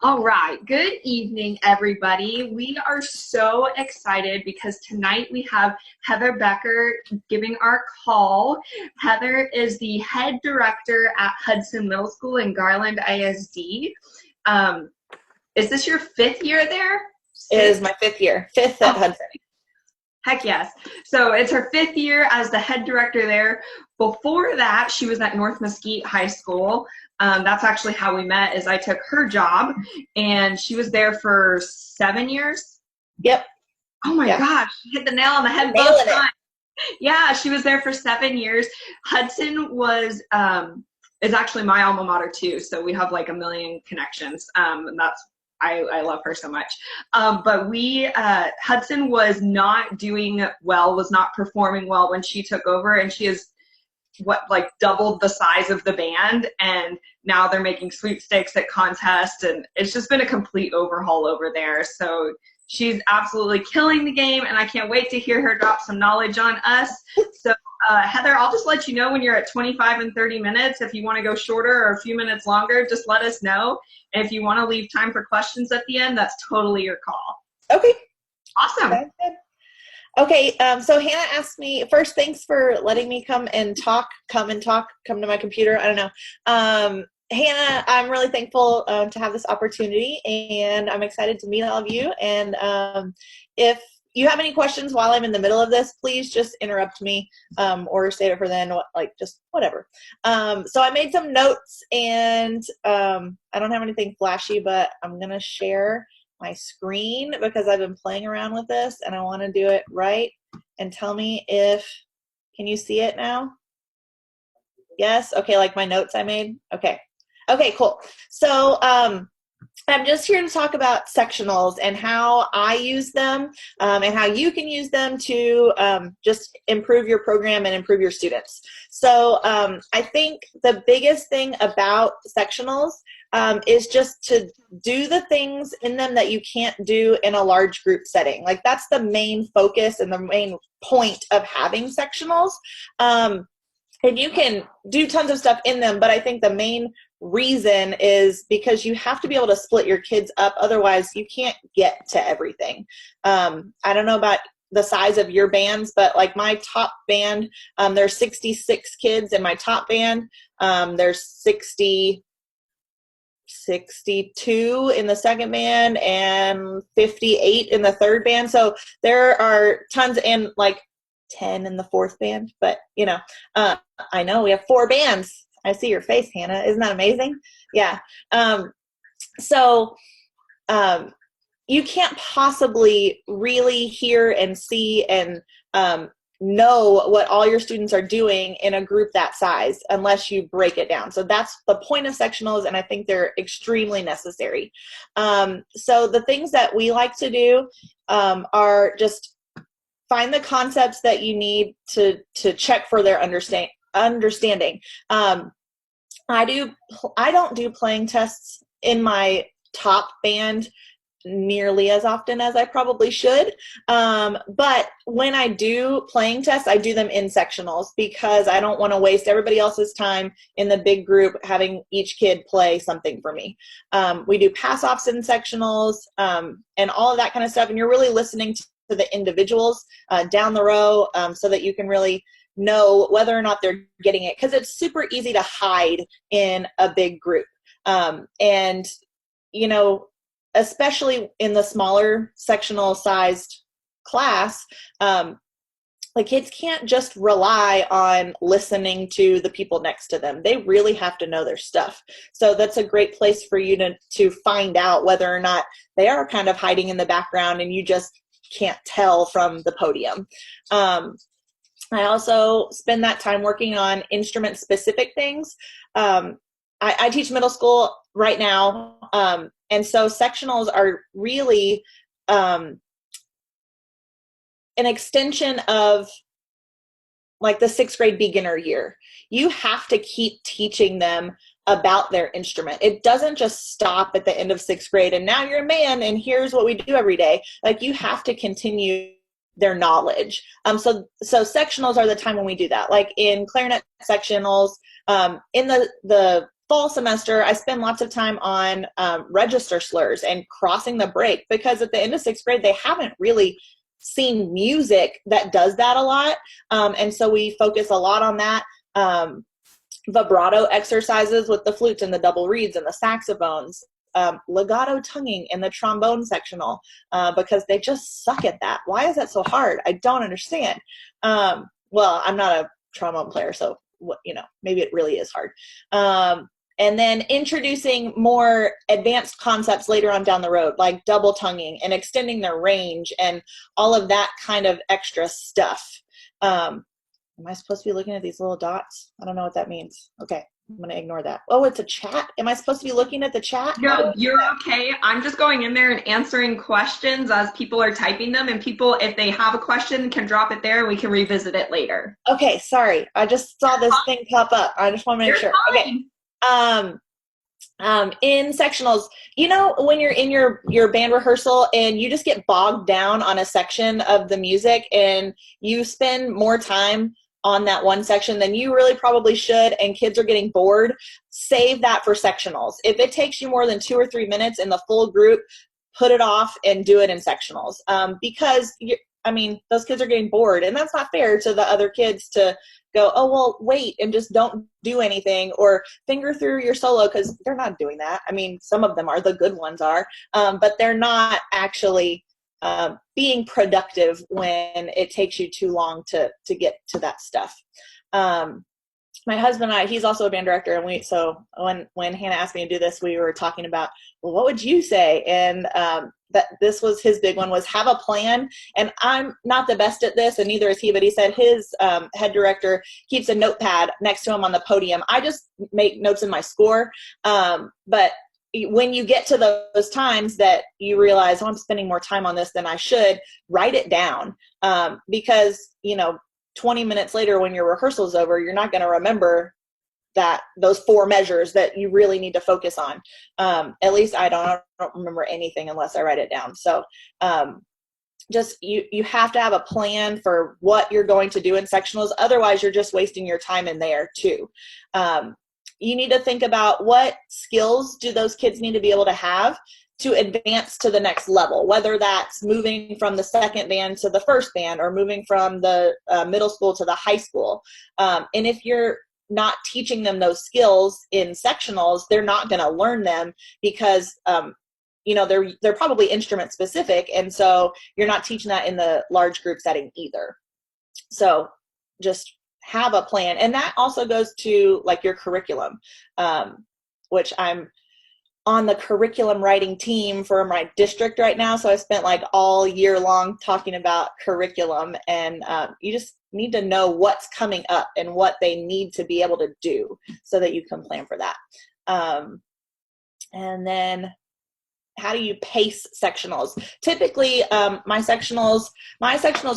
All right. Good evening, everybody. We are so excited because tonight we have Heather Becker giving our call. Heather is the head director at Hudson Middle School in Garland ISD. Is this your fifth year there? It is my fifth year, fifth at Hudson. Heck yes. So it's her fifth year as the head director there. Before that, she was at North Mesquite High School. That's actually how we met, is I took her job, and she was there for 7 years. Yep. Oh my gosh, you hit the nail on the head both times. Yeah, she was there for 7 years. Hudson is actually my alma mater too, so we have like a million connections. And that's I love her so much. But Hudson was not doing well, was not performing well when she took over, and she is doubled the size of the band, and now they're making sweepstakes at contests, and it's just been a complete overhaul over there. So she's absolutely killing the game, and I can't wait to hear her drop some knowledge on us. So Heather, I'll just let you know when you're at 25 and 30 minutes. If you want to go shorter or a few minutes longer, just let us know. And if you want to leave time for questions at the end, that's totally your call. Okay. Awesome. Okay, so Hannah asked me, first, thanks for letting me come to my computer. I don't know. Hannah, I'm really thankful to have this opportunity, and I'm excited to meet all of you. And if you have any questions while I'm in the middle of this, please just interrupt me or save it for then, just whatever. So I made some notes, and I don't have anything flashy, but I'm going to share my screen because I've been playing around with this and I want to do it right. And tell me can you see it now? Yes? Okay, like my notes I made? Okay, cool. So I'm just here to talk about sectionals and how I use them and how you can use them to just improve your program and improve your students. So I think the biggest thing about sectionals is just to do the things in them that you can't do in a large group setting. Like, that's the main focus and the main point of having sectionals. And you can do tons of stuff in them, but I think the main reason is because you have to be able to split your kids up. Otherwise, you can't get to everything. I don't know about the size of your bands, but like my top band, there's 66 kids in my top band. There's 62 in the second band and 58 in the third band. So there are tons, and like 10 in the fourth band. But I know we have 4 bands. I see your face, Hannah. Isn't that amazing? Yeah. So you can't possibly really hear and see and know what all your students are doing in a group that size unless you break it down. So that's the point of sectionals, and I think they're extremely necessary. So the things that we like to do are just find the concepts that you need to check for their understanding. I don't do playing tests in my top band nearly as often as I probably should. But when I do playing tests, I do them in sectionals because I don't want to waste everybody else's time in the big group having each kid play something for me. We do pass-offs in sectionals and all of that kind of stuff. And you're really listening to the individuals down the row so that you can really know whether or not they're getting it, because it's super easy to hide in a big group. And especially in the smaller sectional sized class, the kids can't just rely on listening to the people next to them. They really have to know their stuff. So that's a great place for you to find out whether or not they are kind of hiding in the background and you just can't tell from the podium. I also spend that time working on instrument specific things. I teach middle school right now. And so sectionals are really an extension of like the 6th grade beginner year. You have to keep teaching them about their instrument. It doesn't just stop at the end of 6th grade and now you're a man and here's what we do every day. Like, you have to continue their knowledge. So sectionals are the time when we do that. Like in clarinet sectionals, in the fall semester, I spend lots of time on register slurs and crossing the break, because at the end of 6th grade, they haven't really seen music that does that a lot. And so we focus a lot on that. Vibrato exercises with the flutes and the double reeds and the saxophones. Legato tonguing in the trombone sectional, because they just suck at that. Why is that so hard? I don't understand. Well, I'm not a trombone player, so maybe it really is hard. And then introducing more advanced concepts later on down the road, like double tonguing and extending their range and all of that kind of extra stuff. Am I supposed to be looking at these little dots? I don't know what that means. Okay, I'm going to ignore that. Oh, it's a chat. Am I supposed to be looking at the chat? No, you're okay. I'm just going in there and answering questions as people are typing them, and people, if they have a question, can drop it there and we can revisit it later. Okay, sorry. I just saw this thing pop up. I just want to make sure. Okay. In sectionals, when you're in your band rehearsal and you just get bogged down on a section of the music and you spend more time on that one section than you really probably should, and kids are getting bored, save that for sectionals. If it takes you more than 2 or 3 minutes in the full group, put it off and do it in sectionals. Because those kids are getting bored, and that's not fair to the other kids to go, oh, well, wait, and just don't do anything, or finger through your solo, because they're not doing that. Some of them are, the good ones are, but they're not actually being productive when it takes you too long to get to that stuff. My husband and I, he's also a band director, and so when Hannah asked me to do this, we were talking about, well, what would you say? And that this was his big one, was have a plan. And I'm not the best at this, and neither is he, but he said his head director keeps a notepad next to him on the podium. I just make notes in my score. But when you get to those times that you realize, oh, I'm spending more time on this than I should, write it down. Because, 20 minutes later when your rehearsal is over, you're not going to remember those 4 measures that you really need to focus on. At least I don't remember anything unless I write it down. So just you have to have a plan for what you're going to do in sectionals. Otherwise, you're just wasting your time in there too. You need to think about what skills do those kids need to be able to have to advance to the next level, whether that's moving from the second band to the first band, or moving from the middle school to the high school. And if you're not teaching them those skills in sectionals, they're not going to learn them, because they're probably instrument specific, and so you're not teaching that in the large group setting either. So just have a plan. And that also goes to like your curriculum, which I'm on the curriculum writing team for my district right now. So I spent like all year long talking about curriculum, and you just need to know what's coming up and what they need to be able to do so that you can plan for that. And then how do you pace sectionals? Typically, my sectionals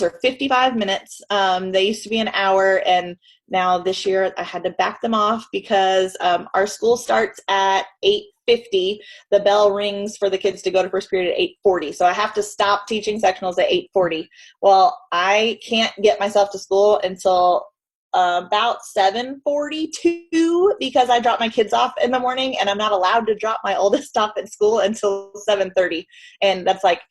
are 55 minutes. They used to be an hour, and now this year I had to back them off because our school starts at 8:50. The bell rings for the kids to go to first period at 8:40. So I have to stop teaching sectionals at 8:40. Well, I can't get myself to school until about 7:42 because I drop my kids off in the morning, and I'm not allowed to drop my oldest off at school until 7:30. And that's like,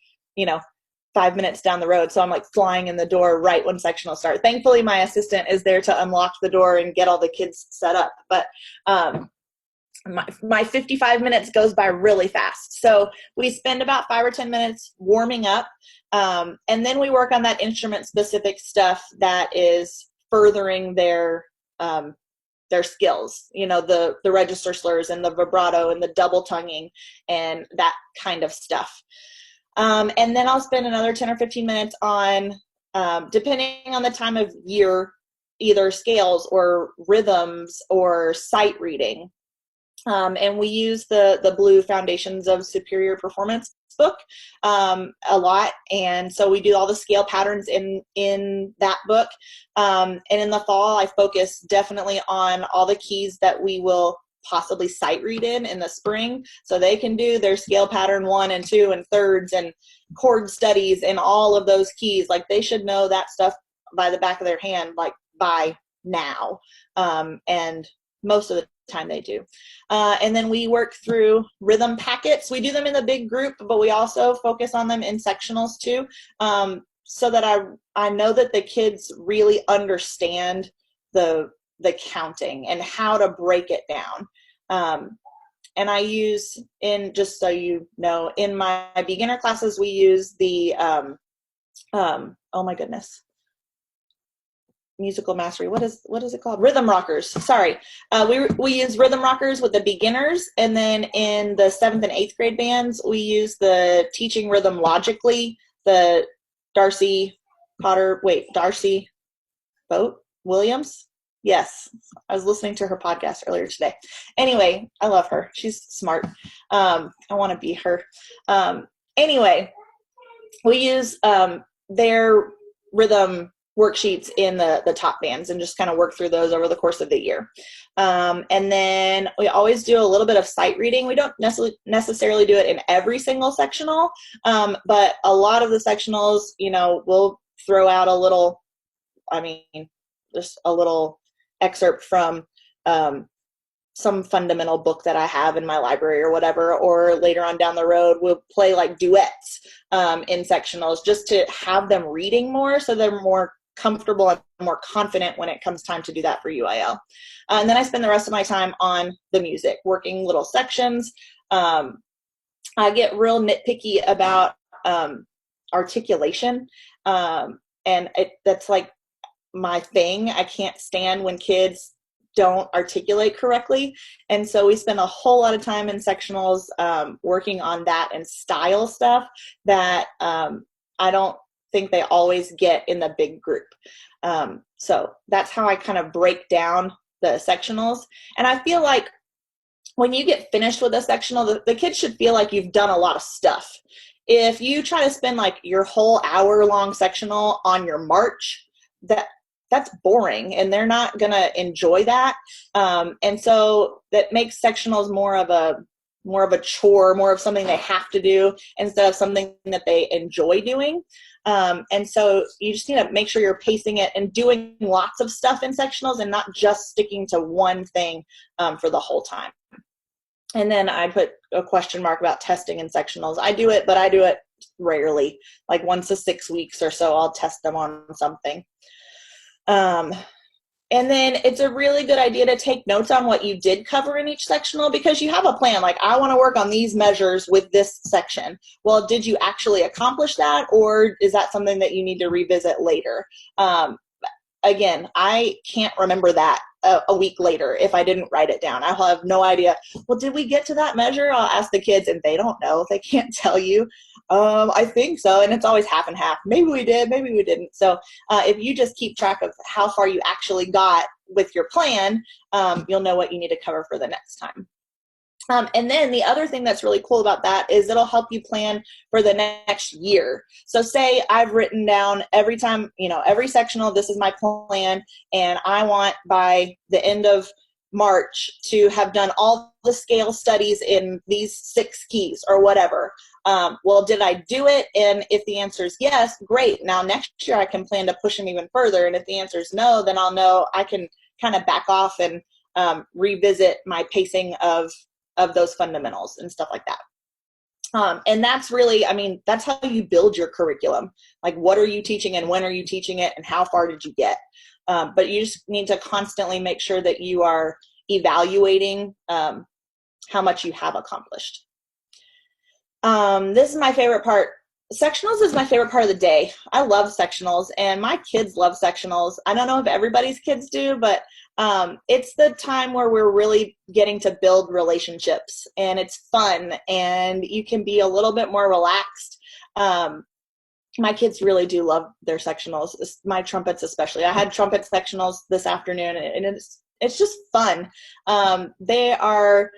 5 minutes down the road. So I'm like flying in the door right when sectional start. Thankfully, my assistant is there to unlock the door and get all the kids set up. But my 55 minutes goes by really fast. So we spend about 5 or 10 minutes warming up. And then we work on that instrument specific stuff that is furthering their skills, the register slurs and the vibrato and the double tonguing and that kind of stuff. And then I'll spend another 10 or 15 minutes on, depending on the time of year, either scales or rhythms or sight reading. And we use the Blue Foundations of Superior Performance book a lot. And so we do all the scale patterns in that book. And in the fall, I focus definitely on all the keys that we will possibly sight read in the spring, so they can do their scale pattern 1 and 2 and thirds and chord studies and all of those keys. Like, they should know that stuff by the back of their hand, like by now. And most of the time they do. And then we work through rhythm packets. We do them in the big group, but we also focus on them in sectionals too, so that I know that the kids really understand the counting and how to break it down. And I use, just so you know, in my beginner classes, we use the, oh my goodness, musical mastery. What is it called? Rhythm rockers. Sorry. We use rhythm rockers with the beginners. And then in the 7th and 8th grade bands, we use the teaching rhythm logically, the Darcy Boat Williams. Yes. I was listening to her podcast earlier today. Anyway, I love her. She's smart. I want to be her. Anyway, we use their rhythm worksheets in the top bands and just kind of work through those over the course of the year. And then we always do a little bit of sight reading. We don't necessarily do it in every single sectional, but a lot of the sectionals, we'll throw out just a little excerpt from some fundamental book that I have in my library or whatever, or later on down the road, we'll play like duets in sectionals just to have them reading more so they're more comfortable and more confident when it comes time to do that for UIL. And then I spend the rest of my time on the music, working little sections. I get real nitpicky about articulation, and that's like my thing. I can't stand when kids don't articulate correctly. And so we spend a whole lot of time in sectionals working on that and style stuff that I don't think they always get in the big group. So that's how I kind of break down the sectionals. And I feel like when you get finished with a sectional, the kids should feel like you've done a lot of stuff. If you try to spend like your whole hour-long sectional on your march, that's boring and they're not going to enjoy that. And so that makes sectionals more of a chore, more of something they have to do instead of something that they enjoy doing. And so you just need to make sure you're pacing it and doing lots of stuff in sectionals and not just sticking to one thing for the whole time. And then I put a question mark about testing in sectionals. I do it, but I do it rarely, like once a 6 weeks or so, I'll test them on something. And then it's a really good idea to take notes on what you did cover in each sectional, because you have a plan. Like, I want to work on these measures with this section. Well, did you actually accomplish that, or is that something that you need to revisit later? Again, I can't remember that a week later if I didn't write it down. I'll have no idea. Well, did we get to that measure? I'll ask the kids, and they don't know. They can't tell you. I think so. And it's always half and half. Maybe we did, maybe we didn't. So if you just keep track of how far you actually got with your plan, you'll know what you need to cover for the next time. And then the other thing that's really cool about that is it'll help you plan for the next year. So say I've written down every time, every sectional, this is my plan, and I want by the end of March to have done all the scale studies in these 6 keys or whatever. Well, did I do it? And if the answer is yes, great. Now next year I can plan to push them even further. And if the answer is no, then I'll know I can kind of back off and revisit my pacing of those fundamentals and stuff like that. And that's really, that's how you build your curriculum. Like, what are you teaching and when are you teaching it and how far did you get? But you just need to constantly make sure that you are evaluating how much you have accomplished. This is my favorite part. Sectionals is my favorite part of the day. I love sectionals, and my kids love sectionals. I don't know if everybody's kids do, but it's the time where we're really getting to build relationships, and it's fun, and you can be a little bit more relaxed. My kids really do love their sectionals, my trumpets especially. I had trumpet sectionals this afternoon, and it's just fun. They are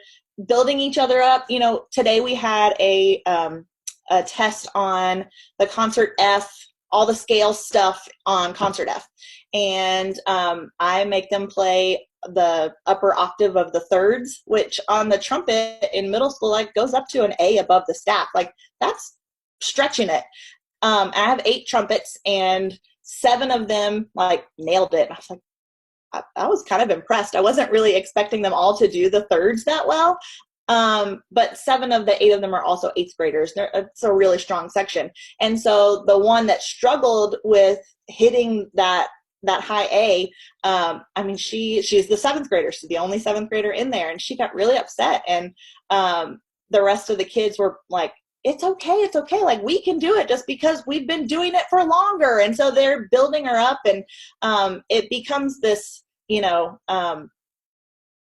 building each other up. Today we had a test on the concert F, all the scale stuff on concert F. And I make them play the upper octave of the thirds, which on the trumpet in middle school, like, goes up to an A above the staff. Like, that's stretching it. I have 8 trumpets, and 7 of them like nailed it. I was like, I was kind of impressed. I wasn't really expecting them all to do the thirds that well. But 7 of the 8 of them are also 8th graders. It's a really strong section. And so the one that struggled with hitting that high A, I mean, she's the 7th grader. She's the only 7th grader in there, and she got really upset. And the rest of the kids were like, it's okay. Like, we can do it just because we've been doing it for longer. And so they're building her up, and it becomes this,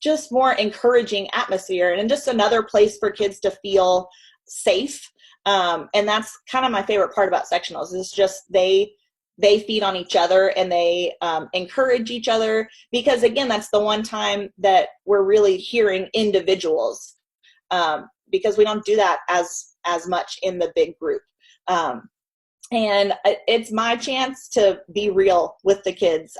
just more encouraging atmosphere, and just another place for kids to feel safe. And that's kind of my favorite part about sectionals, is just they feed on each other, and they encourage each other, because again, that's the one time that we're really hearing individuals, because we don't do that as much in the big group. And it's my chance to be real with the kids.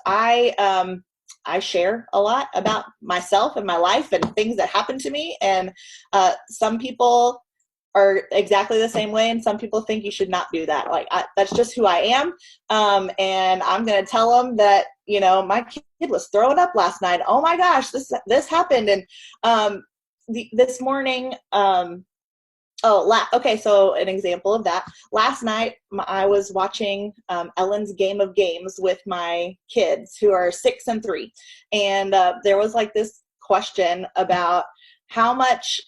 I share a lot about myself and my life and things that happen to me. And some people are exactly the same way, and some people think you should not do that. Like, that's just who I am. And I'm going to tell them that, my kid was throwing up last night. Oh my gosh, this happened. And this morning, okay, so an example of that. Last night, I was watching Ellen's Game of Games with my kids, who are 6 and 3. And there was like this question about how much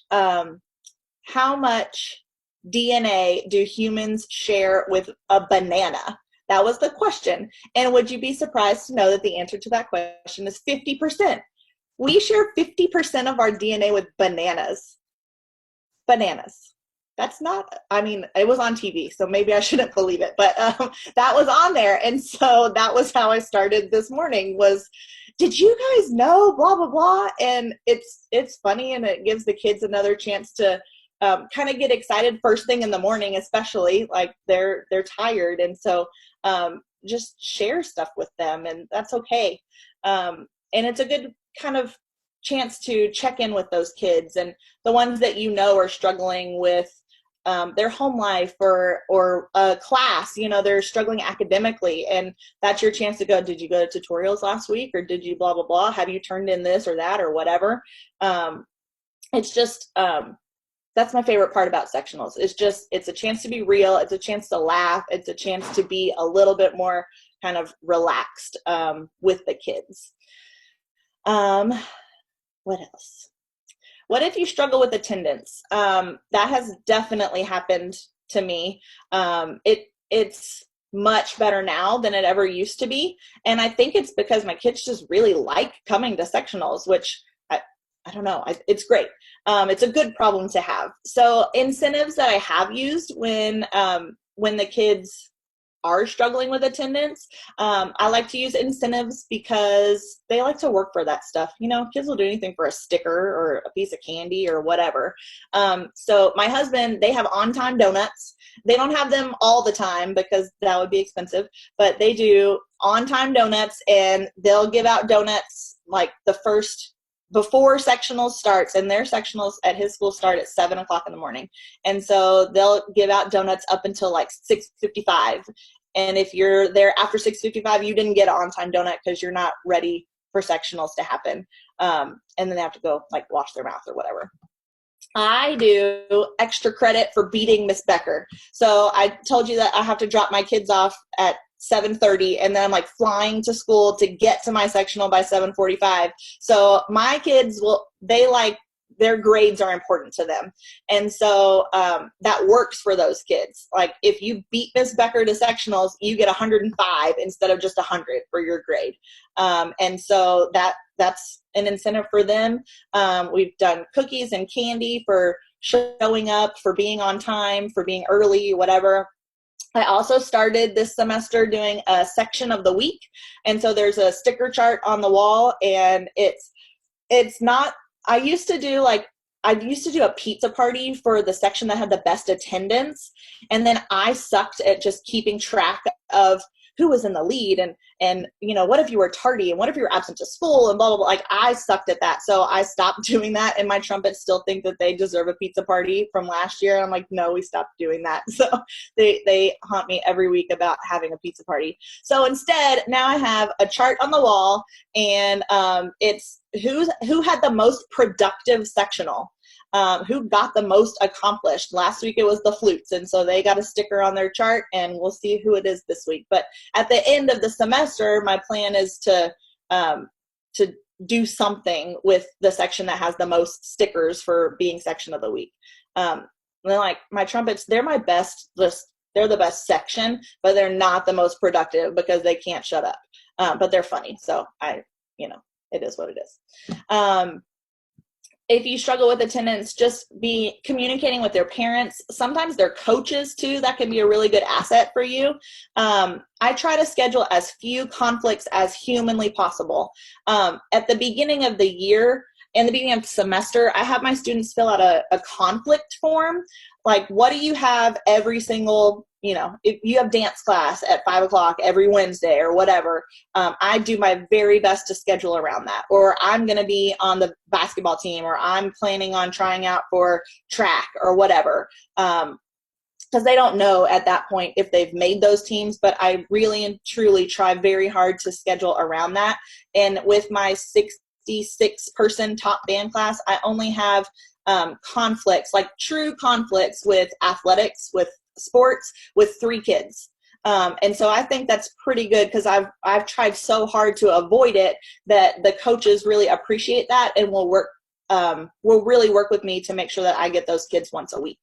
DNA do humans share with a banana? That was the question. And would you be surprised to know that the answer to that question is 50%? We share 50% of our DNA with bananas. Bananas. That's not, I mean, it was on TV, so maybe I shouldn't believe it, but that was on there. And so that was how I started this morning, was, did you guys know, blah, blah, blah. And it's funny, and it gives the kids another chance to kind of get excited first thing in the morning, especially, like they're tired. And so just share stuff with them, and that's okay. And it's a good kind of chance to check in with those kids, and the ones that are struggling with their home life or a class, they're struggling academically, and that's your chance to go, did you go to tutorials last week, or did you blah, blah, blah? Have you turned in this or that or whatever? It's just, that's my favorite part about sectionals. It's a chance to be real. It's a chance to laugh. It's a chance to be a little bit more kind of relaxed with the kids. What else? What if you struggle with attendance? That has definitely happened to me. It's much better now than it ever used to be. And I think it's because my kids just really like coming to sectionals, which I don't know. It's great. It's a good problem to have. So incentives that I have used when the kids are struggling with attendance, I like to use incentives because they like to work for that stuff. Kids will do anything for a sticker or a piece of candy or whatever. So my husband, they have on-time donuts. They don't have them all the time because that would be expensive, but they do on-time donuts, and they'll give out donuts like before sectionals starts, and their sectionals at his school start at 7:00 in the morning. And so they'll give out donuts up until like 6:55. And if you're there after 6:55, you didn't get an on-time donut because you're not ready for sectionals to happen. And then they have to go like wash their mouth or whatever. I do extra credit for beating Miss Becker. So I told you that I have to drop my kids off at 7:30, and then I'm like flying to school to get to my sectional by 7:45. So my kids their grades are important to them. And so that works for those kids. Like, if you beat Miss Becker to sectionals, you get 105 instead of just 100 for your grade. And so that's an incentive for them. We've done cookies and candy for showing up, for being on time, for being early, whatever. I also started this semester doing a section of the week. And so there's a sticker chart on the wall, and it's not, I used to do a pizza party for the section that had the best attendance. And then I sucked at just keeping track of who was in the lead, and what if you were tardy, and what if you were absent to school, and blah blah blah. Like, I sucked at that, so I stopped doing that, and my trumpets still think that they deserve a pizza party from last year, and I'm like, no, we stopped doing that. So they haunt me every week about having a pizza party. So instead, now I have a chart on the wall, and it's who had the most productive sectional. Who got the most accomplished. Last week it was the flutes, and so they got a sticker on their chart, and we'll see who it is this week. But at the end of the semester, my plan is to do something with the section that has the most stickers for being section of the week. And then, like, my trumpets, they're my best list. They're the best section, but they're not the most productive because they can't shut up. But they're funny, so it is what it is. If you struggle with attendance, just be communicating with their parents, sometimes their coaches too. That can be a really good asset for you. I try to schedule as few conflicts as humanly possible. At the beginning of the year and the beginning of the semester, I have my students fill out a conflict form. Like, what do you have every single, if you have dance class at 5 o'clock every Wednesday or whatever, I do my very best to schedule around that. Or I'm going to be on the basketball team, or I'm planning on trying out for track or whatever. Because they don't know at that point if they've made those teams, but I really and truly try very hard to schedule around that. And with my 66-person top band class, I only have conflicts, like true conflicts with athletics, with sports, with 3 kids. And so I think that's pretty good, because I've tried so hard to avoid it that the coaches really appreciate that and will really work with me to make sure that I get those kids once a week.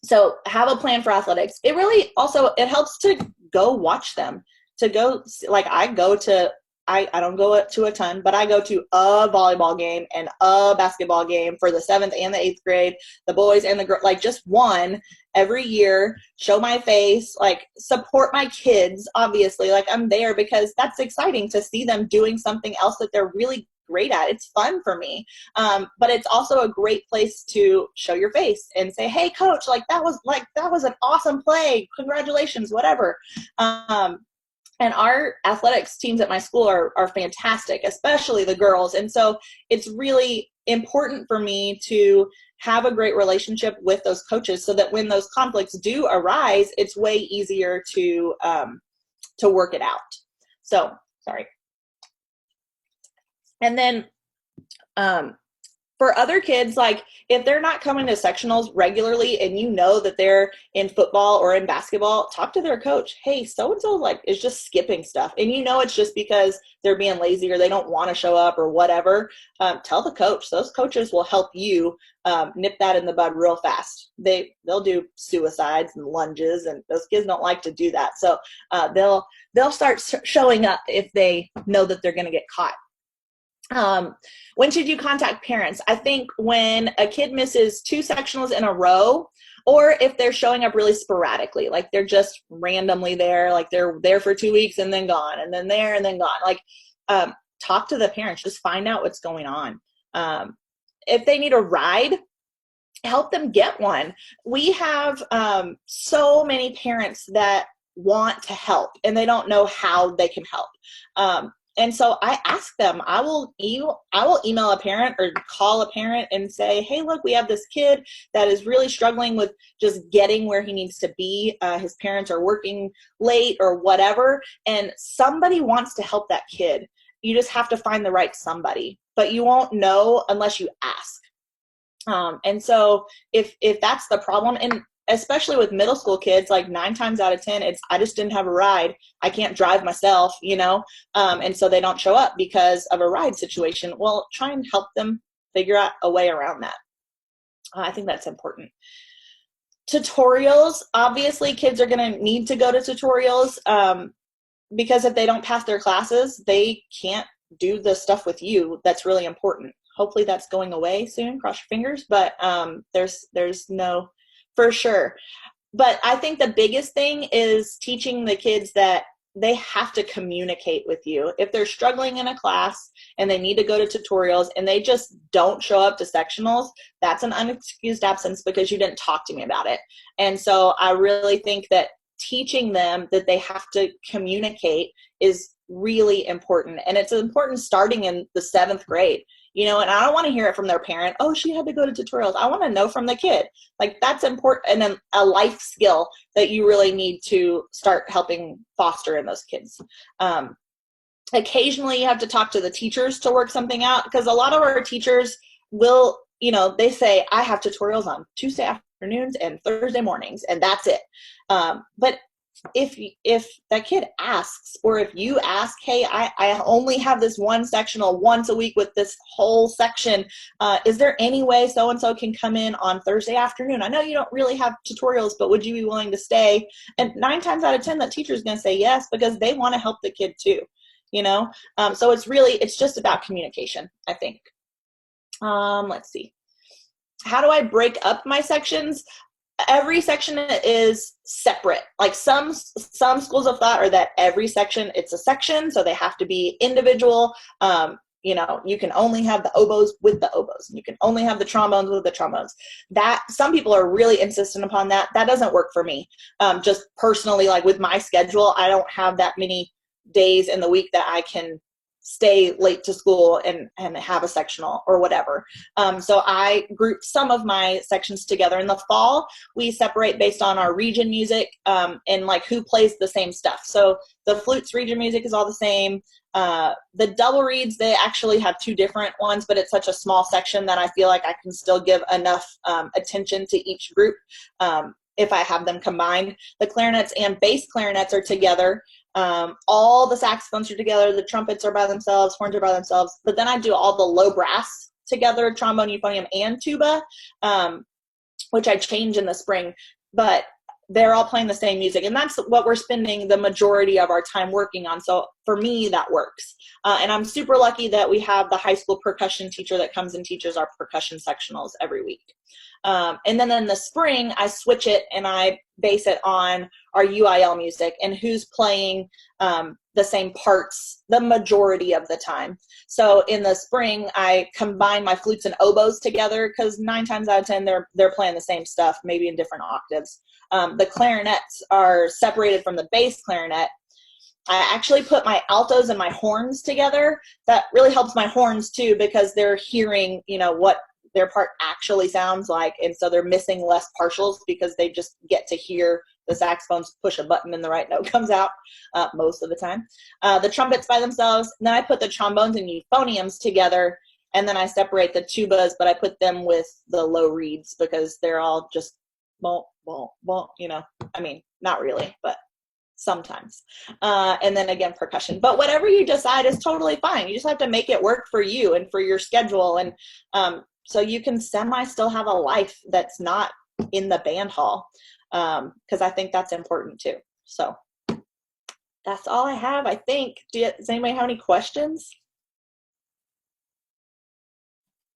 So have a plan for athletics. It really also, it helps to go watch them, to go, like, I don't go to a ton, but I go to a volleyball game and a basketball game for the 7th and the 8th grade, the boys and the girls, like, just one every year, show my face, like, support my kids, obviously. Like, I'm there because that's exciting to see them doing something else that they're really great at. It's fun for me. But it's also a great place to show your face and say, hey, coach, that was an awesome play. Congratulations, whatever. And our athletics teams at my school are fantastic, especially the girls. And so it's really important for me to have a great relationship with those coaches so that when those conflicts do arise, it's way easier to work it out. So, sorry. And then for other kids, like, if they're not coming to sectionals regularly and you know that they're in football or in basketball, talk to their coach. Hey, so-and-so is just skipping stuff. And it's just because they're being lazy or they don't want to show up or whatever. Tell the coach. Those coaches will help you nip that in the bud real fast. They'll do suicides and lunges, and those kids don't like to do that. So they'll start showing up if they know that they're going to get caught. When should you contact parents? I think when a kid misses 2 sectionals in a row, or if they're showing up really sporadically, like they're just randomly there, like they're there for 2 weeks and then gone, and then there and then gone. Like, talk to the parents, just find out what's going on. If they need a ride, help them get one. We have so many parents that want to help and they don't know how they can help. And so I ask them, I will email a parent or call a parent and say, hey, look, we have this kid that is really struggling with just getting where he needs to be. His parents are working late or whatever, and somebody wants to help that kid. You just have to find the right somebody, but you won't know unless you ask. And so if that's the problem, and especially with middle school kids, like 9 times out of 10, it's, I just didn't have a ride. I can't drive myself, and so they don't show up because of a ride situation. Well, try and help them figure out a way around that. I think that's important. Tutorials, obviously kids are going to need to go to tutorials because if they don't pass their classes, they can't do the stuff with you that's really important. Hopefully that's going away soon, cross your fingers, but there's no for sure. But I think the biggest thing is teaching the kids that they have to communicate with you. If they're struggling in a class and they need to go to tutorials and they just don't show up to sectionals, that's an unexcused absence because you didn't talk to me about it. And so I really think that teaching them that they have to communicate is really important. And it's important starting in the 7th grade, you know, and I don't want to hear it from their parent. Oh, she had to go to tutorials. I want to know from the kid. Like, that's important, and a life skill that you really need to start helping foster in those kids. Occasionally you have to talk to the teachers to work something out, because a lot of our teachers will, you know, they say, I have tutorials on Tuesday afternoons and Thursday mornings, and that's it. But if that kid asks, or if you ask, hey, I only have this one sectional once a week with this whole section, is there any way so-and-so can come in on Thursday afternoon? I know you don't really have tutorials, but would you be willing to stay? And 9 times out of 10, that teacher is going to say yes, because they want to help the kid too, you know? So it's just about communication, I think. Let's see. How do I break up my sections? Every section is separate. Like, some schools of thought are that every section, it's a section, so they have to be individual. You know, you can only have the oboes with the oboes, and you can only have the trombones with the trombones. That, some people are really insistent upon that. That doesn't work for me. Just personally, like with my schedule, I don't have that many days in the week that I can stay late to school and have a sectional or whatever. So I group some of my sections together. In the fall, we separate based on our region music, and like who plays the same stuff. So the flutes region music is all the same. The double reeds, they actually have 2 different ones, but it's such a small section that I feel like I can still give enough attention to each group if I have them combined. The clarinets and bass clarinets are together. All the saxophones are together, the trumpets are by themselves, horns are by themselves, but then I do all the low brass together, trombone, euphonium, and tuba, which I change in the spring, but they're all playing the same music, and that's what we're spending the majority of our time working on. So for me, that works. And I'm super lucky that we have the high school percussion teacher that comes and teaches our percussion sectionals every week. And then in the spring, I switch it and I base it on our UIL music and who's playing the same parts the majority of the time. So in the spring, I combine my flutes and oboes together, because 9 times out of 10, they're playing the same stuff, maybe in different octaves. The clarinets are separated from the bass clarinet. I actually put my altos and my horns together. That really helps my horns too, because they're hearing, you know, what their part actually sounds like, and so they're missing less partials because they just get to hear the saxophones push a button and the right note comes out most of the time. The trumpets by themselves, and then I put the trombones and euphoniums together, and then I separate the tubas, but I put them with the low reeds because they're all just, you know, I mean, not really, but sometimes. And then again, percussion. But whatever you decide is totally fine. You just have to make it work for you and for your schedule. And so you can still have a life that's not in the band hall, because I think that's important too. So that's all I have, I think. Does anybody have any questions?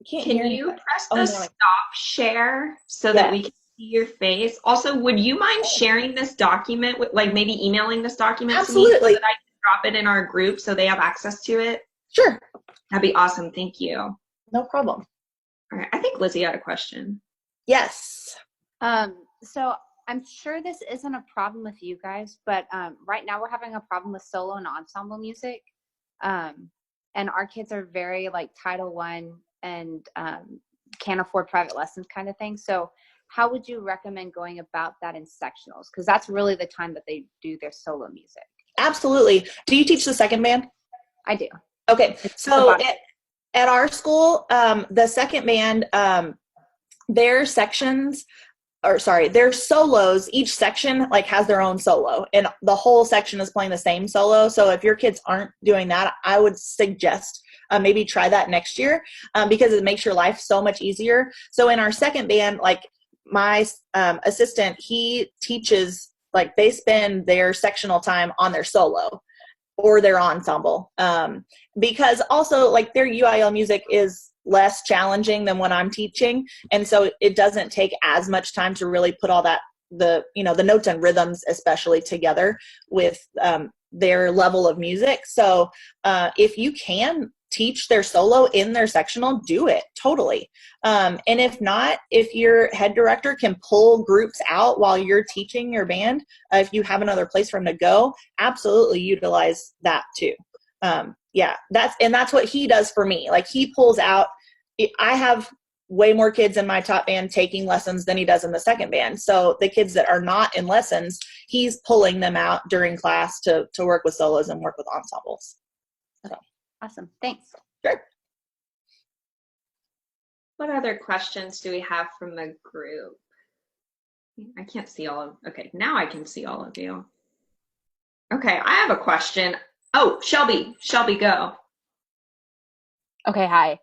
Can you press the stop share so that we can see your face? Also, would you mind sharing this document, with, like maybe emailing this document to me so that I can drop it in our group so they have access to it? Sure. That'd be awesome. Thank you. No problem. All right. I think Lizzie had a question. Yes. So I'm sure this isn't a problem with you guys, but right now we're having a problem with solo and ensemble music. And our kids are very like Title I and can't afford private lessons kind of thing. So how would you recommend going about that in sectionals? Because that's really the time that they do their solo music. Absolutely. Do you teach the second band? I do. Okay. So at our school, the second band, their solos, each section like has their own solo, and the whole section is playing the same solo. So if your kids aren't doing that, I would suggest maybe try that next year, because it makes your life so much easier. So in our second band, like my assistant, he teaches, like they spend their sectional time on their solo or their ensemble, because also like their UIL music is less challenging than what I'm teaching, and so it doesn't take as much time to really put all that, the notes and rhythms especially, together with their level of music. So if you can teach their solo in their sectional, do it totally. And if not, if your head director can pull groups out while you're teaching your band, if you have another place for them to go, absolutely utilize that too. Yeah, that's what he does for me. Like, he pulls out. I have way more kids in my top band taking lessons than he does in the second band. So the kids that are not in lessons, he's pulling them out during class to work with solos and work with ensembles. So. Awesome. Thanks. Sure. What other questions do we have from the group? I can't see all of, okay, now I can see all of you. Okay, I have a question. Oh, Shelby, go. Okay, hi.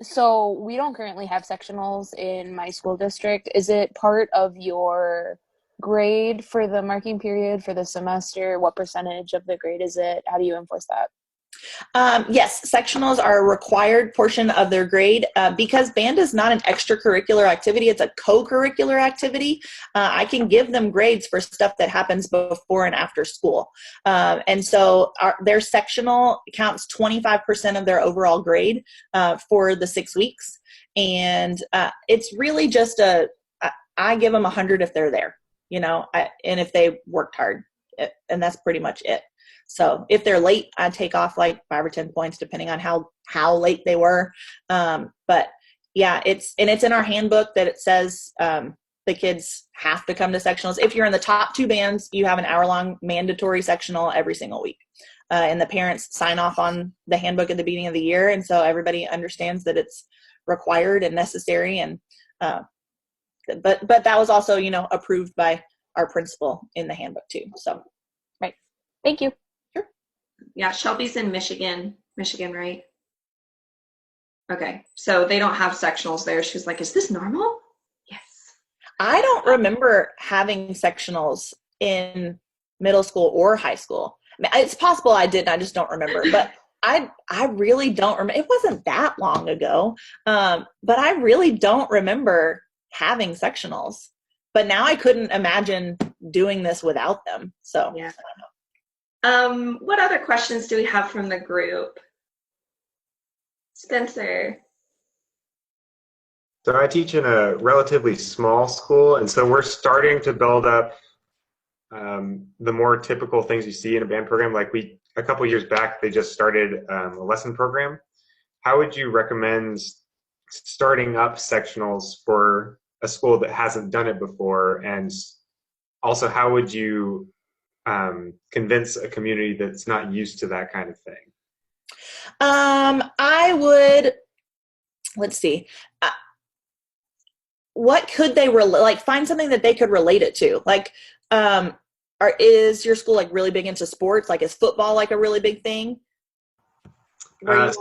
So we don't currently have sectionals in my school district. Is it part of your grade for the marking period for the semester? What percentage of the grade is it? How do you enforce that? Yes, sectionals are a required portion of their grade because band is not an extracurricular activity. It's a co-curricular activity. I can give them grades for stuff that happens before and after school. And so their sectional counts 25% of their overall grade for the 6 weeks. And it's really just I give them 100 if they're there, and if they worked hard, and that's pretty much it. So if they're late, I take off like 5 or 10 points, depending on how late they were. But yeah, it's in our handbook that it says the kids have to come to sectionals. If you're in the top 2 bands, you have an hour-long mandatory sectional every single week. And the parents sign off on the handbook at the beginning of the year. And so everybody understands that it's required and necessary. And but that was also, approved by our principal in the handbook too. So. Right. Thank you. Yeah, Shelby's in Michigan, right? Okay, so they don't have sectionals there. She was like, is this normal? Yes. I don't remember having sectionals in middle school or high school. I mean, it's possible I did, I just don't remember. But I really don't remember. It wasn't that long ago, but I really don't remember having sectionals. But now I couldn't imagine doing this without them. So yeah. What other questions do we have from the group? Spencer. So I teach in a relatively small school, and so we're starting to build up the more typical things you see in a band program. Like a couple years back, they just started a lesson program. How would you recommend starting up sectionals for a school that hasn't done it before? And also, how would you convince a community that's not used to that kind of thing? I would, let's see, what could they find something that they could relate it to? Like, is your school like really big into sports? Like, is football like a really big thing where you are?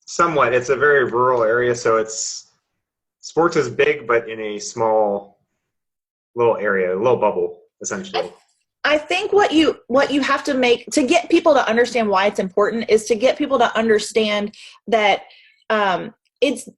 Somewhat. It's a very rural area, so sports is big, but in a small little area, a little bubble, essentially. I think what you have to make to get people to understand why it's important is to get people to understand that it's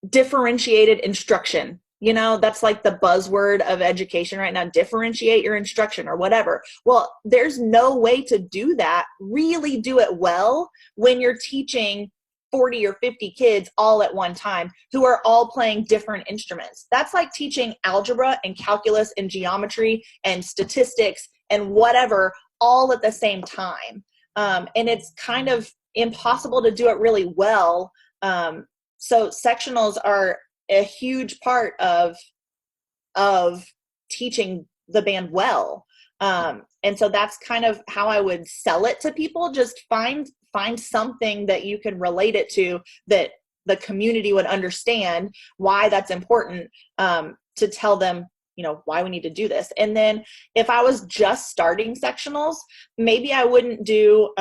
differentiated instruction. That's like the buzzword of education right now, differentiate your instruction or whatever. Well, there's no way to do that, really do it well, when you're teaching 40 or 50 kids all at one time who are all playing different instruments. That's like teaching algebra and calculus and geometry and statistics and whatever all at the same time. And it's kind of impossible to do it really well. So sectionals are a huge part of teaching the band well. And so that's kind of how I would sell it to people. Just find something that you can relate it to, that the community would understand why that's important, to tell them, why we need to do this. And then if I was just starting sectionals, maybe I wouldn't do,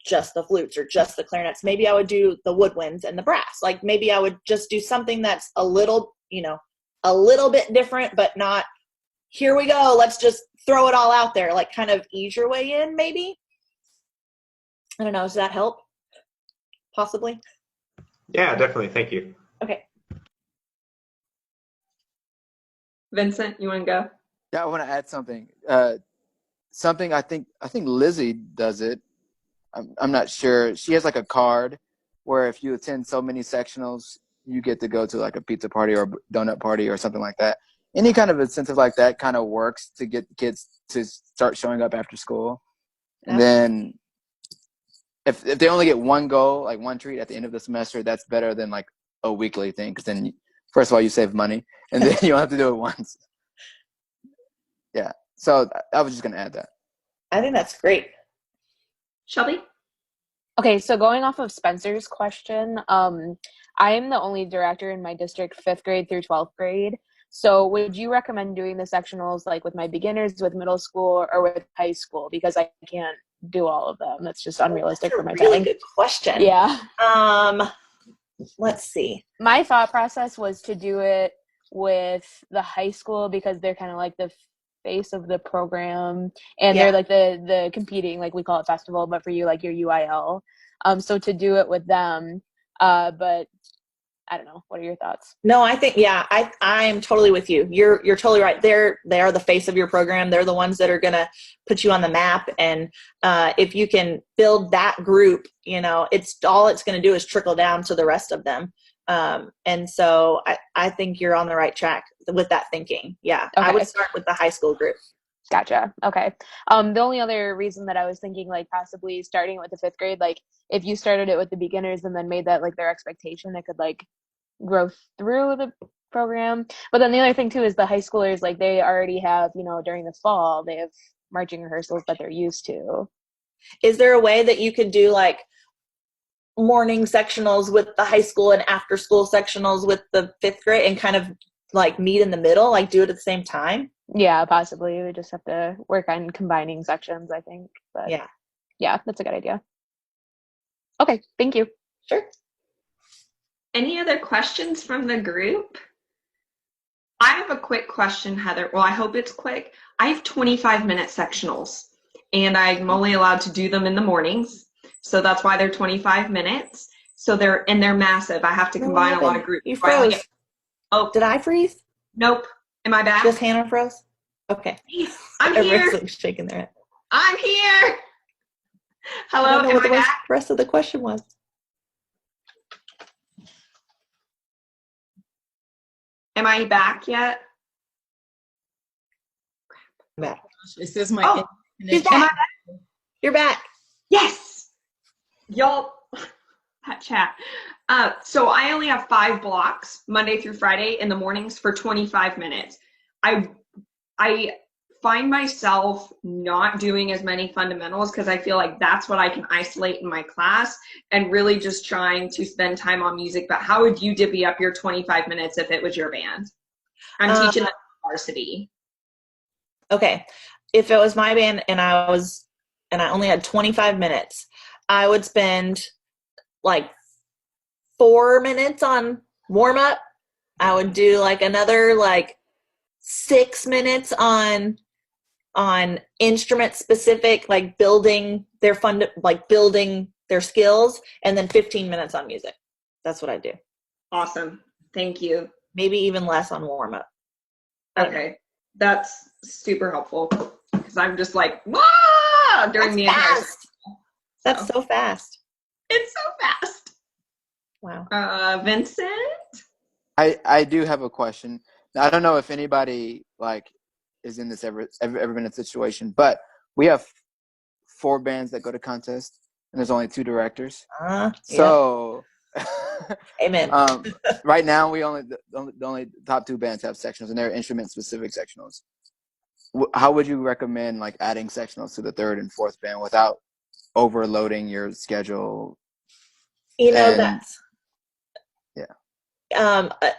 just the flutes or just the clarinets. Maybe I would do the woodwinds and the brass. Like, maybe I would just do something that's a little bit different, but not, here we go, let's just throw it all out there. Like, kind of ease your way in, maybe. I don't know. Does that help? Possibly? Yeah, definitely. Thank you. Okay. Vincent, you want to go? Yeah, I want to add something. Something I think Lizzie does it. I'm not sure. She has like a card where if you attend so many sectionals, you get to go to like a pizza party or donut party or something like that. Any kind of incentive like that kind of works to get kids to start showing up after school. And then if they only get one goal, like one treat at the end of the semester, that's better than like a weekly thing. Because then, first of all, you save money, and then you don't have to do it once. Yeah. So I was just gonna add that. I think that's great. Shelby? Okay, so going off of Spencer's question, I am the only director in my district, 5th grade through 12th grade. So would you recommend doing the sectionals like with my beginners, with middle school, or with high school? Because I can't do all of them. That's just unrealistic for my That's a really time. good question. Yeah. Let's see. My thought process was to do it with the high school because they're kind of like the face of the program, and they're like the competing, like we call it festival, but for you, like your UIL. So to do it with them, but I don't know. What are your thoughts? No, I think, I'm totally with you. You're totally right. They are the face of your program. They're the ones that are going to put you on the map. And if you can build that group, it's going to do is trickle down to the rest of them. And so I think you're on the right track with that thinking. Yeah. Okay. I would start with the high school group. Gotcha. Okay. The only other reason that I was thinking like possibly starting with the 5th grade, like if you started it with the beginners and then made that like their expectation, it could like grow through the program. But then the other thing too is the high schoolers, like they already have, during the fall, they have marching rehearsals that they're used to. Is there a way that you could do like morning sectionals with the high school and after school sectionals with the 5th grade and kind of like meet in the middle, like do it at the same time? Yeah, possibly. We just have to work on combining sections, I think. But yeah, that's a good idea. Okay, thank you. Sure. Any other questions from the group? I have a quick question, Heather. Well, I hope it's quick. I have 25-minute sectionals, and I'm only allowed to do them in the mornings. So that's why they're 25 minutes. So they're massive. I have to combine a lot of groups. You froze. Oh, did I freeze? Nope. Am I back? Just Hannah froze? Okay. I'm here. Everyone's like shaking their head. I'm here. Hello. I don't know what the back? rest of the question was. Am I back yet? I'm back. It says my She's back. You're back. Yes. Y'all, that chat. So I only have 5 blocks, Monday through Friday in the mornings for 25 minutes. I find myself not doing as many fundamentals because I feel like that's what I can isolate in my class and really just trying to spend time on music. But how would you divvy up your 25 minutes if it was your band? I'm teaching the varsity. Okay. If it was my band and I only had 25 minutes, I would spend like 4 minutes on warm up. I would do like another like 6 minutes on instrument specific, like building their building their skills, and then 15 minutes on music. That's what I do. Awesome. Thank you. Maybe even less on warm up. Okay. That's super helpful because I'm just like, wah! During the entire. That's so fast. It's so fast. Wow. Vincent? I do have a question. Now, I don't know if anybody like is in this ever been in a situation, but we have 4 bands that go to contest, and there's only 2 directors. So, amen. Right now, we the only top 2 bands have sectionals, and they're instrument specific sectionals. How would you recommend like adding sectionals to the 3rd and 4th band without overloading your schedule?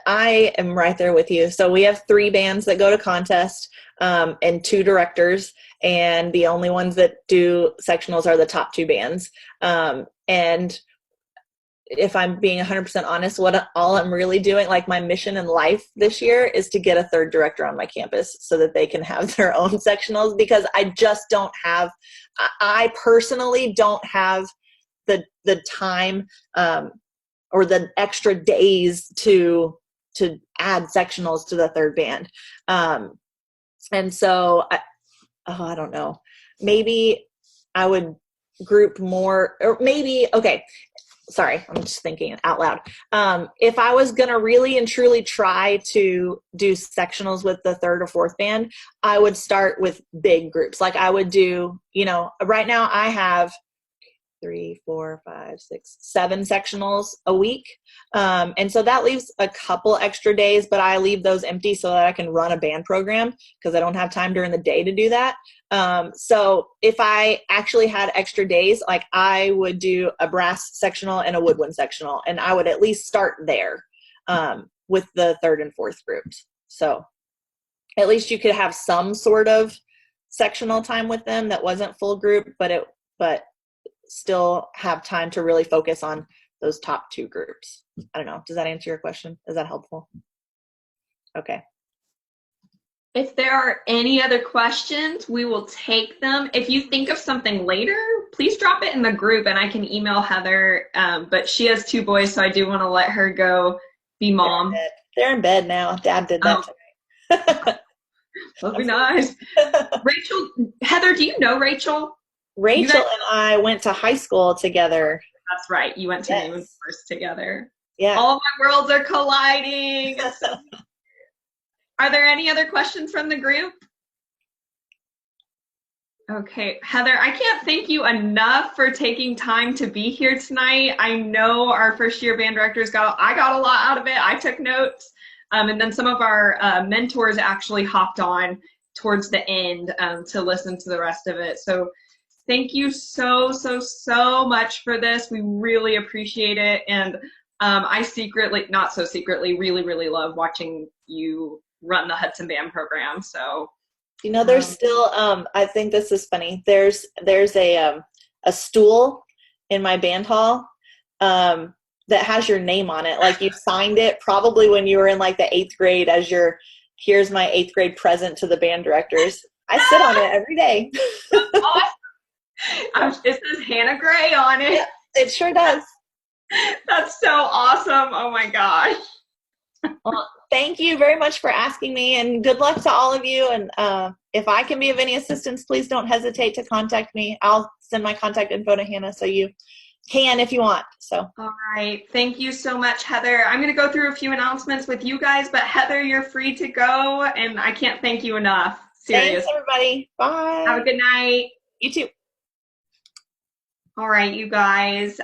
I am right there with you. So we have 3 bands that go to contest, and 2 directors, and the only ones that do sectionals are the top 2 bands. And if I'm being 100% honest, all I'm really doing, like my mission in life this year, is to get a 3rd director on my campus so that they can have their own sectionals, because I just don't have, I personally don't have the time, or the extra days to add sectionals to the 3rd band. And so I don't know, maybe I would group more, or maybe, okay, sorry, I'm just thinking out loud. If I was going to really and truly try to do sectionals with the third or fourth band, I would start with big groups. Like I would do, right now I have 3, 4, 5, 6, 7 sectionals a week. And so that leaves a couple extra days, but I leave those empty so that I can run a band program because I don't have time during the day to do that. So if I actually had extra days, like I would do a brass sectional and a woodwind sectional, and I would at least start there with the third and fourth groups. So at least you could have some sort of sectional time with them that wasn't full group, but still have time to really focus on those top 2 groups. I don't know. Does that answer your question? Is that helpful? Okay. If there are any other questions, we will take them. If you think of something later, please drop it in the group and I can email Heather. But she has 2 boys, so I do want to let her go be mom. They're in bed now. Dad did that tonight. That'd be nice. Rachel, Heather, do you know Rachel? Rachel and I went to high school together. That's right. You went to Newman first together. Yeah. All my worlds are colliding. Are there any other questions from the group? Okay, Heather, I can't thank you enough for taking time to be here tonight. I know our first year band directors I got a lot out of it. I took notes. And then some of our mentors actually hopped on towards the end to listen to the rest of it. So thank you so much for this. We really appreciate it. And I secretly, not so secretly, really love watching you run the Hudson Band program. So, there's still, I think this is funny. There's a stool in my band hall that has your name on it. Like you signed it probably when you were in like the 8th grade as here's my 8th grade present to the band directors. I sit on it every day. Awesome. It says Hannah Gray on it. Yeah, it sure does. That's so awesome. Oh my gosh. Well, thank you very much for asking me, and good luck to all of you. And if I can be of any assistance, please don't hesitate to contact me. I'll send my contact info to Hannah so you can if you want. So. All right. Thank you so much, Heather. I'm going to go through a few announcements with you guys, but Heather, you're free to go, and I can't thank you enough. Seriously. Thanks, everybody. Bye. Have a good night. You too. All right, you guys,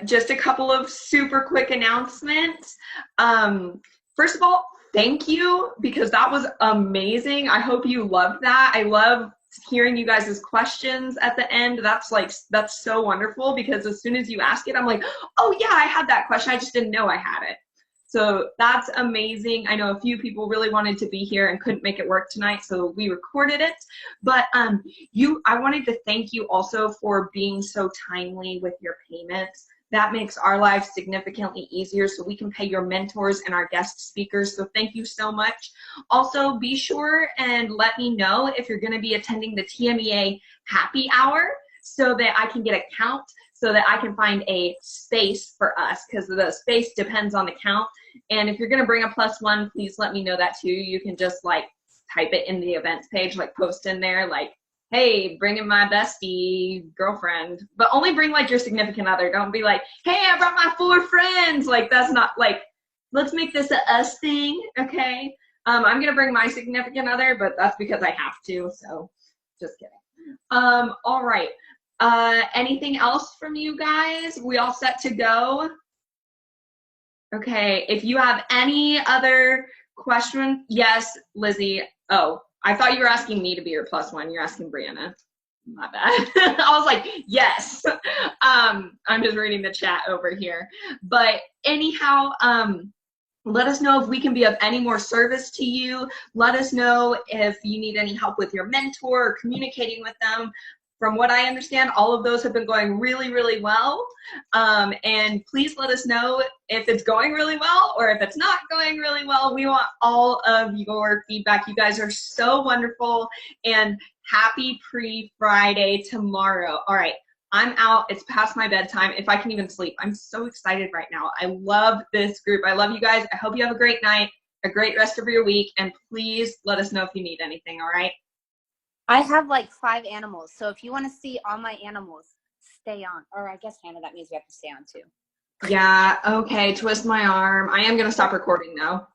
just a couple of super quick announcements. First of all, thank you, because that was amazing. I hope you loved that. I love hearing you guys' questions at the end. That's so wonderful, because as soon as you ask it, I'm like, oh yeah, I had that question. I just didn't know I had it. So that's amazing. I know a few people really wanted to be here and couldn't make it work tonight, so we recorded it. But I wanted to thank you also for being so timely with your payments. That makes our lives significantly easier so we can pay your mentors and our guest speakers. So thank you so much. Also, be sure and let me know if you're going to be attending the TMEA happy hour so that I can get a count, so that I can find a space for us, because the space depends on the count. And if you're going to bring a +1, please let me know that too. You can just like type it in the events page, like post in there, like, hey, bringing my bestie girlfriend, but only bring like your significant other. Don't be like, hey, I brought my 4 friends. Like, that's not like, let's make this a us thing. Okay. I'm going to bring my significant other, but that's because I have to. So just kidding. All right. Anything else from you guys? We all set to go? Okay, if you have any other question, yes, Lizzie. Oh, I thought you were asking me to be your +1. You're asking Brianna. My bad. I was like, yes. I'm just reading the chat over here. But anyhow, let us know if we can be of any more service to you. Let us know if you need any help with your mentor or communicating with them. From what I understand, all of those have been going really well. And please let us know if it's going really well or if it's not going really well. We want all of your feedback. You guys are so wonderful, and happy pre-Friday tomorrow. All right, I'm out. It's past my bedtime. If I can even sleep. I'm so excited right now. I love this group. I love you guys. I hope you have a great night, a great rest of your week, and please let us know if you need anything, all right? I have like 5 animals, so if you want to see all my animals, stay on. Or I guess, Hannah, that means we have to stay on too. Yeah, okay, twist my arm. I am going to stop recording now.